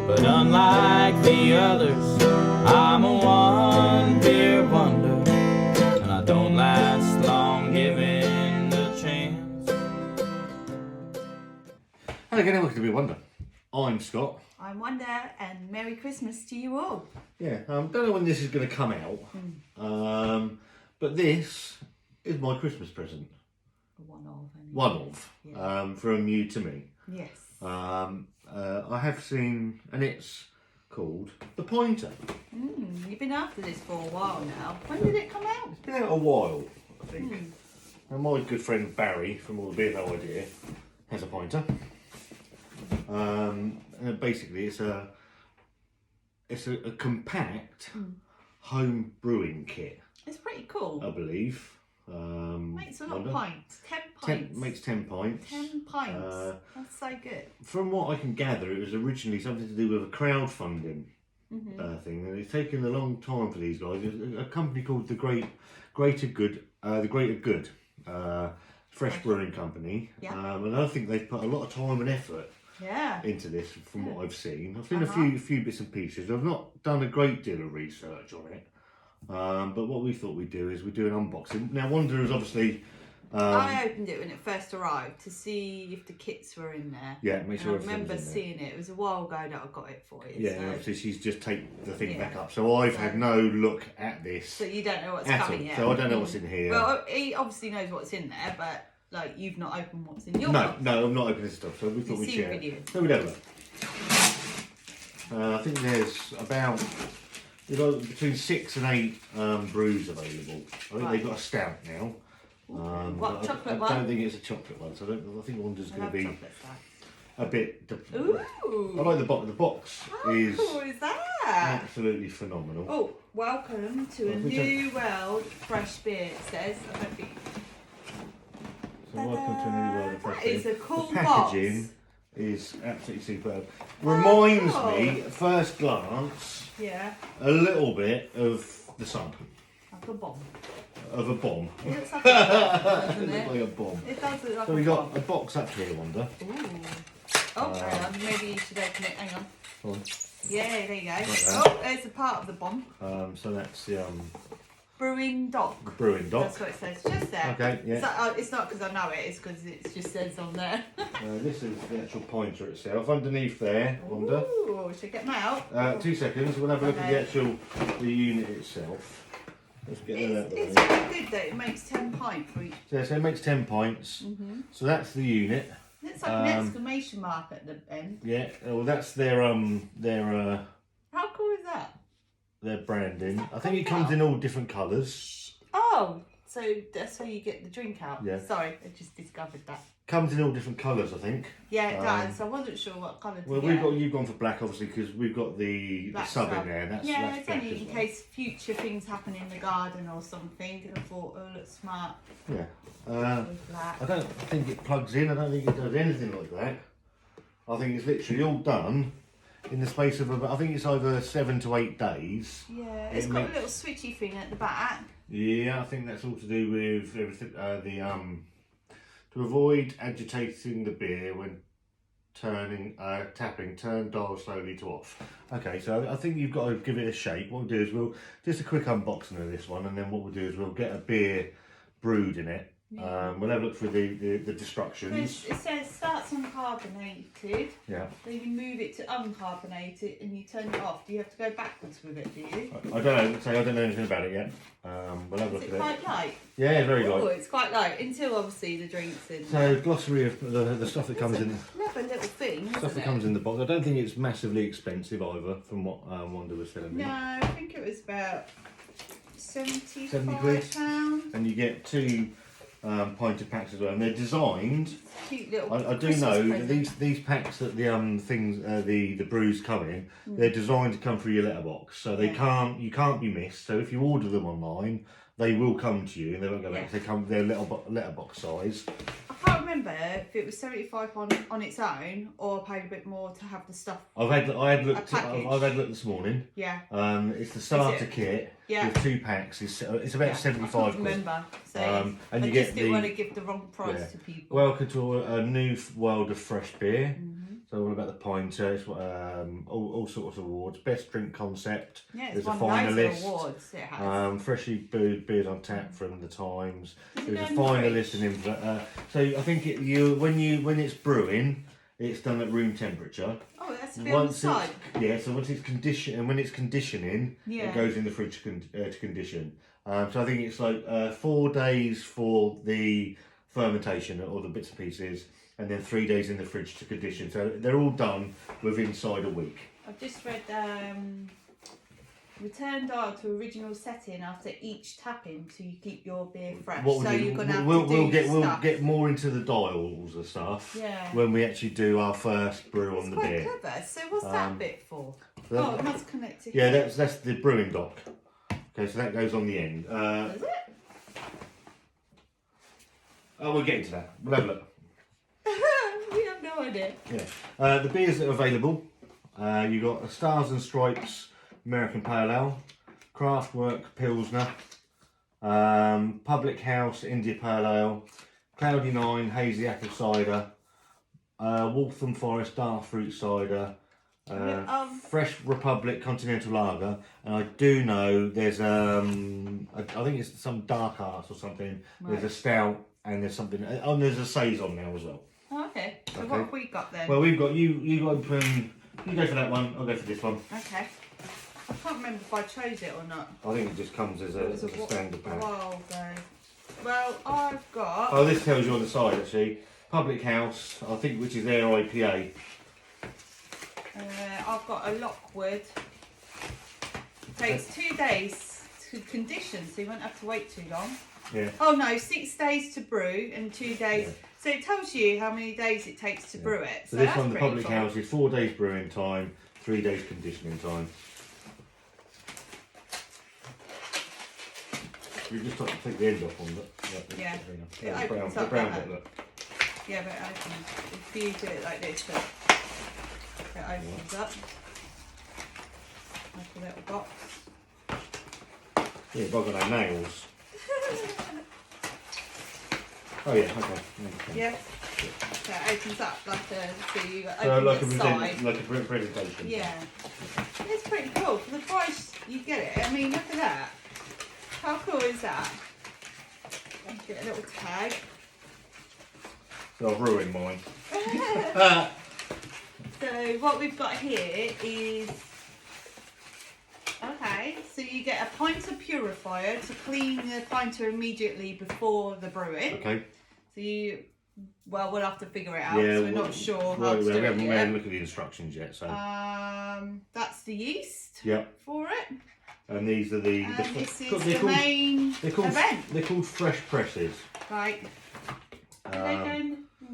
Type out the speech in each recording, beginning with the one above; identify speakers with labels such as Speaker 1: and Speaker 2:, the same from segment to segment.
Speaker 1: But unlike the others, I'm a one beer wonder, and I don't last long given the chance.
Speaker 2: Hello again, welcome to Beer Wonder. I'm Scott.
Speaker 3: I'm Wanda, and Merry Christmas to you all.
Speaker 2: Yeah, don't know when this is going to come out, but this is my Christmas present.
Speaker 3: One of. Anyway.
Speaker 2: One of,
Speaker 3: Yeah.
Speaker 2: from you to me.
Speaker 3: Yes.
Speaker 2: I have seen, and it's called The Pointer.
Speaker 3: You've been after this for a while now. When did it come out?
Speaker 2: It's been out a while, I think. And my good friend Barry from All the Beer No Idea has a pointer. And basically, it's a compact home brewing kit,
Speaker 3: It's pretty cool.
Speaker 2: I believe.
Speaker 3: Makes a lot of pints. 10 pints.
Speaker 2: Makes 10 pints.
Speaker 3: 10 pints. That's so good.
Speaker 2: From what I can gather, it was originally something to do with a crowdfunding thing, and it's taken a long time for these guys. There's a company called the Greater Good, fresh brewing company, and I think they've put a lot of time and effort into this. From what I've seen, I've seen a few bits and pieces. I've not done a great deal of research on it. But what we thought we'd do is we'd do an unboxing. Now, Wanda is obviously...
Speaker 3: I opened it when it first arrived to see if the kits were in there.
Speaker 2: Yeah, make sure
Speaker 3: I remember seeing it. It was a while ago that I got it for you.
Speaker 2: Yeah,
Speaker 3: so.
Speaker 2: obviously she's just taken the thing back up. So I've had no look at this.
Speaker 3: So you don't know what's
Speaker 2: at
Speaker 3: coming
Speaker 2: all.
Speaker 3: yet.
Speaker 2: So I don't know what's in here.
Speaker 3: Well, he obviously knows what's in there, but like you've not opened what's in your
Speaker 2: No,
Speaker 3: box.
Speaker 2: I'm not opening this stuff. So we thought we'd share it. So we'd have a look. I think there's about... between 6 and 8 brews available. I think they've got a stout now.
Speaker 3: What, chocolate one?
Speaker 2: I don't think it's a chocolate one, so I think Wanda's going to be a bit...
Speaker 3: Ooh!
Speaker 2: I like the box. The box is...
Speaker 3: How cool is that?
Speaker 2: Absolutely phenomenal.
Speaker 3: Oh, welcome to a new world of fresh beer, it says. I don't think...
Speaker 2: So welcome to a new world of fresh beer.
Speaker 3: That is a cool
Speaker 2: the packaging is absolutely superb. Reminds me, at first glance, a little bit of the sun.
Speaker 3: Like a bomb.
Speaker 2: Of a bomb.
Speaker 3: It looks like a bomb, doesn't
Speaker 2: It
Speaker 3: it?
Speaker 2: looks like a bomb.
Speaker 3: It does look like
Speaker 2: So
Speaker 3: a
Speaker 2: we
Speaker 3: bomb.
Speaker 2: got a box up here, Wanda.
Speaker 3: Ooh. Oh, hang on. Maybe you should open it. Hang on.
Speaker 2: Go on.
Speaker 3: Yeah, there you go.
Speaker 2: Like
Speaker 3: Oh, there's a part of the bomb.
Speaker 2: So that's the
Speaker 3: Brewing dock.
Speaker 2: brewing dock.
Speaker 3: That's what it says. Just there.
Speaker 2: Okay, yeah.
Speaker 3: So, it's not because I know it, it's because it just says on there.
Speaker 2: This is the actual pointer itself. Underneath there, Wanda.
Speaker 3: Ooh, should I get them out?
Speaker 2: 2 seconds. We'll have a look at the unit itself. Let's get that
Speaker 3: It's
Speaker 2: there.
Speaker 3: really good that it makes 10 pints for each.
Speaker 2: So it makes 10 pints. So that's the unit.
Speaker 3: It's like an exclamation mark at the end.
Speaker 2: Yeah. Well, that's their
Speaker 3: How cool is that?
Speaker 2: their branding. I think it comes in all different colours.
Speaker 3: Oh, so that's how you get the drink out.
Speaker 2: Yeah.
Speaker 3: Sorry, I just discovered that.
Speaker 2: Comes in all different colours, I think.
Speaker 3: Yeah, it does. I wasn't sure what colour to
Speaker 2: Well,
Speaker 3: get.
Speaker 2: you've gone for black, obviously, because we've got the sub in there. That's
Speaker 3: it's
Speaker 2: black
Speaker 3: only
Speaker 2: as
Speaker 3: in
Speaker 2: well.
Speaker 3: case future things happen in the garden or something. And I thought, oh, looks smart
Speaker 2: Yeah.
Speaker 3: with black.
Speaker 2: I don't think it plugs in. I don't think it does anything like that. I think it's literally all done in the space of about, I think it's over 7 to 8 days.
Speaker 3: Yeah, it's got a little switchy thing at the back.
Speaker 2: Yeah, I think that's all to do with everything. To avoid agitating the beer when tapping, turn dial slowly to off. Okay, so I think you've got to give it a shake. What we'll do is we'll just a quick unboxing of this one, and then what we'll do is we'll get a beer brewed in it. We'll have a look through the instructions.
Speaker 3: It says starts uncarbonated.
Speaker 2: Yeah.
Speaker 3: Then you move it to uncarbonated and you turn it off. Do you have to go backwards with it, do you?
Speaker 2: I don't know. I don't know anything about it yet. We'll have a look
Speaker 3: Is
Speaker 2: at
Speaker 3: it
Speaker 2: it.
Speaker 3: quite light?
Speaker 2: Yeah, very
Speaker 3: Oh,
Speaker 2: light.
Speaker 3: it's quite light until obviously the drinks in.
Speaker 2: So glossary of the stuff that comes in.
Speaker 3: Clever little thing.
Speaker 2: Stuff that comes in the box. I don't think it's massively expensive either, from what Wanda was telling me.
Speaker 3: No, I think it was about
Speaker 2: 70 quid.
Speaker 3: £75.
Speaker 2: And you get 2 pinted packs as well, and they're designed.
Speaker 3: Cute little.
Speaker 2: I do
Speaker 3: Christmas
Speaker 2: know that
Speaker 3: present.
Speaker 2: these packs that the brews come in, they're designed to come through your letterbox, so you can't be missed. So if you order them online, they will come to you, and they won't go back. They come their letterbox size.
Speaker 3: I can't remember if it was 75 on its own or I paid a bit more to have the stuff.
Speaker 2: I've had looked
Speaker 3: package.
Speaker 2: this morning.
Speaker 3: Yeah.
Speaker 2: It's the starter kit with 2 packs. It's about 75
Speaker 3: I can't
Speaker 2: quid.
Speaker 3: remember. So
Speaker 2: and you
Speaker 3: I
Speaker 2: get
Speaker 3: just didn't want to give the wrong price to people.
Speaker 2: Welcome to a new world of fresh beer. So So all about the Pinter, it's all sorts of awards. Best drink concept.
Speaker 3: Yeah,
Speaker 2: There's
Speaker 3: it's
Speaker 2: a
Speaker 3: one of those
Speaker 2: finalist.
Speaker 3: awards. It has.
Speaker 2: Freshly brewed beers on tap from the Times.
Speaker 3: Does it
Speaker 2: There's a
Speaker 3: go in the
Speaker 2: finalist and so I think when it's brewing, it's done at room temperature.
Speaker 3: Oh, it has to be on the side.
Speaker 2: Yeah, so once it's when it's conditioning,
Speaker 3: Yeah.
Speaker 2: it goes in the fridge to condition. So I think it's like 4 days for the fermentation or the bits and pieces, and then 3 days in the fridge to condition. So they're all done within inside a week.
Speaker 3: I've just read return dial to original setting after each tapping so you keep your beer fresh. So you're going to have to do
Speaker 2: we'll get more into the dials and stuff when we actually do our first brew on the beer.
Speaker 3: It's quite clever. So what's that bit for? It must connect to
Speaker 2: yeah,
Speaker 3: here.
Speaker 2: that's the brewing dock. Okay, so that goes on the end.
Speaker 3: Does it?
Speaker 2: Oh, we'll get into that. We'll have a look.
Speaker 3: We have no idea.
Speaker 2: Yeah. The beers that are available, you've got a Stars and Stripes American Pale Ale, Craftwork Pilsner, Public House India Pale Ale, Cloudy 9 Hazy Apple Cider, Waltham Forest Dark Fruit Cider, Fresh Republic Continental Lager, and I do know there's I think it's some Dark Arts or something. Right. There's a stout and there's something. Oh, there's a saison now as well.
Speaker 3: Oh, okay. So what have we got then?
Speaker 2: Well, we've got you open. You go for that one. I'll go for this one.
Speaker 3: Okay. I can't remember if I chose it or not.
Speaker 2: I think it just comes as a standard pack.
Speaker 3: A while ago. Well, I've got.
Speaker 2: Oh, this tells you on the side actually. Public House, I think, which is their IPA.
Speaker 3: I've got a Lockwood. It takes 2 days to condition, so you won't have to wait too long.
Speaker 2: Yeah.
Speaker 3: Oh no, 6 days to brew and 2 days. Yeah. So it tells you how many days it takes to brew it.
Speaker 2: So this one, the Public House, is 4 days brewing time, 3 days conditioning time. You just have to take the end off on that.
Speaker 3: Yeah.
Speaker 2: The brown bit, look.
Speaker 3: Yeah, but it opens. If you do it like this, it opens up. Like a little box.
Speaker 2: Yeah, but I've got no nails. Oh yeah, okay.
Speaker 3: Yeah. So it opens up like a, so you
Speaker 2: so
Speaker 3: open
Speaker 2: like
Speaker 3: the side.
Speaker 2: Like a presentation.
Speaker 3: Yeah. It's pretty cool. For the price you get it, I mean, look at that. How cool is that? Get a little tag.
Speaker 2: So I've ruined mine.
Speaker 3: So what we've got here is, okay, so you get a pinter purifier to clean the pinter immediately before the brewing.
Speaker 2: Okay.
Speaker 3: So we'll have to figure it out. Yeah, we're not sure how to do it.
Speaker 2: We haven't looked at the instructions yet. So.
Speaker 3: That's the yeast.
Speaker 2: Yep.
Speaker 3: For it.
Speaker 2: And these are the.
Speaker 3: This is the main event.
Speaker 2: They're called fresh presses.
Speaker 3: Right.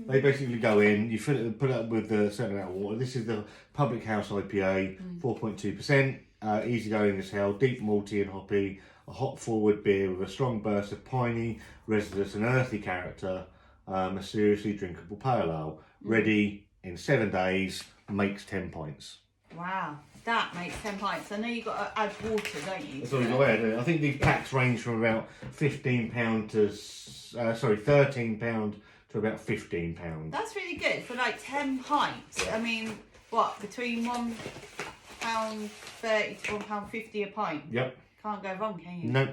Speaker 2: They basically go in. You fill it, put it up with a certain amount of water. This is the Public House IPA, 4.2%, easygoing as hell, deep malty and hoppy, a hop forward beer with a strong burst of piney, resinous and earthy character, a seriously drinkable pale ale. Ready in 7 days, makes 10 pints.
Speaker 3: Wow. That makes 10 pints. I know you've got to add water, don't you?
Speaker 2: That's all you've got to add. I think these packs range from about £13 to £13 to about £15.
Speaker 3: That's really good for like 10 pints. Yeah. I mean, what, between £1.30 to £1.50 a pint?
Speaker 2: Yep.
Speaker 3: Can't go wrong, can you?
Speaker 2: No.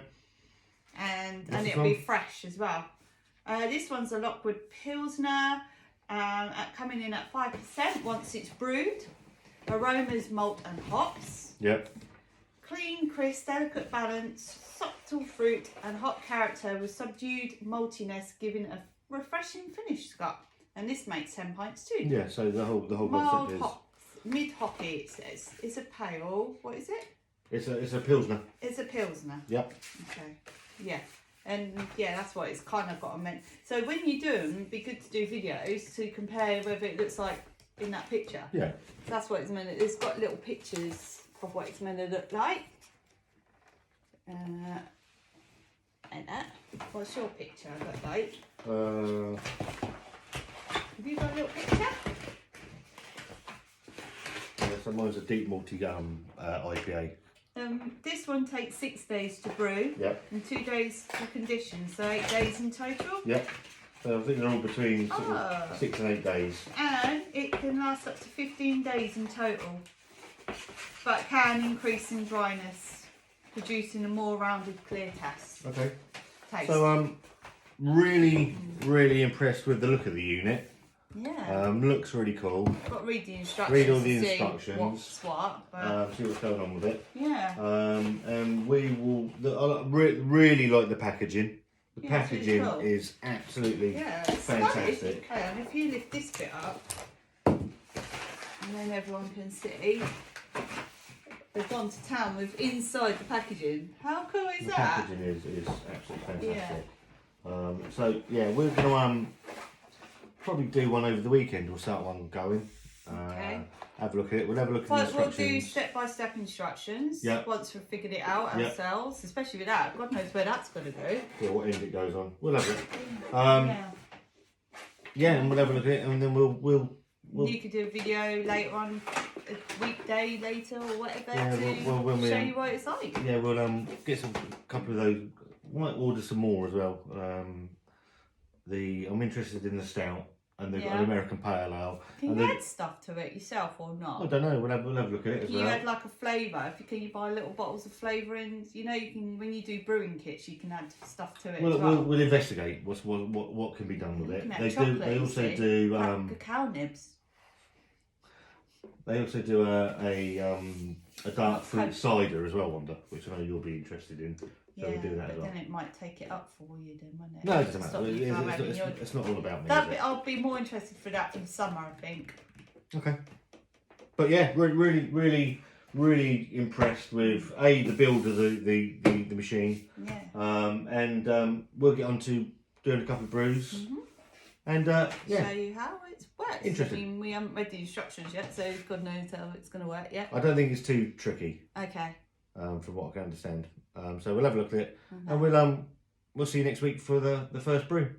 Speaker 3: And it'll be fresh as well. This one's a Lockwood Pilsner, coming in at 5% once it's brewed. Aromas, malt and hops.
Speaker 2: Yep.
Speaker 3: Clean, crisp, delicate balance, subtle fruit and hop character with subdued maltiness, giving a refreshing finish, Scott. And this makes 10 pints too.
Speaker 2: Yeah, so the whole
Speaker 3: mild
Speaker 2: concept is
Speaker 3: hops, mid hoppy. It says it's a pale. What is it?
Speaker 2: It's a pilsner.
Speaker 3: It's a pilsner.
Speaker 2: Yep.
Speaker 3: Okay. Yeah. And yeah, that's what it's kind of got a meant. So when you do them, it'd be good to do videos to compare whether it looks like in that picture.
Speaker 2: Yeah.
Speaker 3: That's what it's meant to. It's got little pictures of what it's meant to look like. And that. What's your picture look like? Have you got a little picture?
Speaker 2: Yeah, so mine's a deep malty IPA.
Speaker 3: This one takes 6 days to brew.
Speaker 2: Yep.
Speaker 3: And 2 days to condition, so 8 days in total.
Speaker 2: Yep. So I think they're all between sort of 6 and 8 days.
Speaker 3: And it can last up to 15 days in total, but can increase in dryness, producing a more rounded, clear taste.
Speaker 2: Okay.
Speaker 3: Taste.
Speaker 2: So really impressed with the look of the unit.
Speaker 3: Yeah.
Speaker 2: Looks really cool.
Speaker 3: Got to read the instructions.
Speaker 2: Read all the
Speaker 3: to see
Speaker 2: instructions.
Speaker 3: What's what. But...
Speaker 2: see what's going on with it.
Speaker 3: Yeah.
Speaker 2: And we will. I really like the packaging. The packaging
Speaker 3: cool.
Speaker 2: is absolutely fantastic.
Speaker 3: Okay, and if you lift this bit up, and then everyone can see, they've gone to town with inside the packaging. How cool is
Speaker 2: the
Speaker 3: that?
Speaker 2: The packaging is absolutely fantastic. Yeah. So yeah, we're going to probably do one over the weekend. We'll start one going.
Speaker 3: Okay.
Speaker 2: Have a look at it. We'll have a look at the instructions.
Speaker 3: We'll do step-by-step instructions once we've figured it out ourselves, especially with that. God knows where that's going to go.
Speaker 2: Yeah, what end it goes on. We'll have it. Yeah, and we'll have a look at it, and then we'll
Speaker 3: you could do a video later on, a weekday later or whatever,
Speaker 2: to
Speaker 3: show you what it's like.
Speaker 2: Yeah, we'll get a couple of those. We might order some more as well. I'm interested in the stout. And they've got an American Pale Ale.
Speaker 3: Can you add stuff to it yourself or not?
Speaker 2: I don't know. We'll have a look at it as well.
Speaker 3: Can you add like a flavour? Can you buy little bottles of flavourings? You know, you can when you do brewing kits, you can add stuff to it. As well.
Speaker 2: We'll investigate what can be done with it. They also do
Speaker 3: cacao nibs.
Speaker 2: They also do a dark fruit cider as well, Wanda, which I know you'll be interested in. So we'll do that as well.
Speaker 3: Then it might take it up for you, then, won't it?
Speaker 2: No, it doesn't matter. It's not all about me.
Speaker 3: I'll be more interested for that for the summer, I think.
Speaker 2: Okay. But yeah, really impressed with the build of the machine.
Speaker 3: Yeah.
Speaker 2: And we'll get on to doing a couple of brews. And
Speaker 3: show you how it works.
Speaker 2: Interesting.
Speaker 3: I mean, we haven't read the instructions yet, so God knows how it's going to work yet.
Speaker 2: I don't think it's too tricky.
Speaker 3: Okay.
Speaker 2: From what I can understand. So we'll have a look at it, and we'll see you next week for the first brew.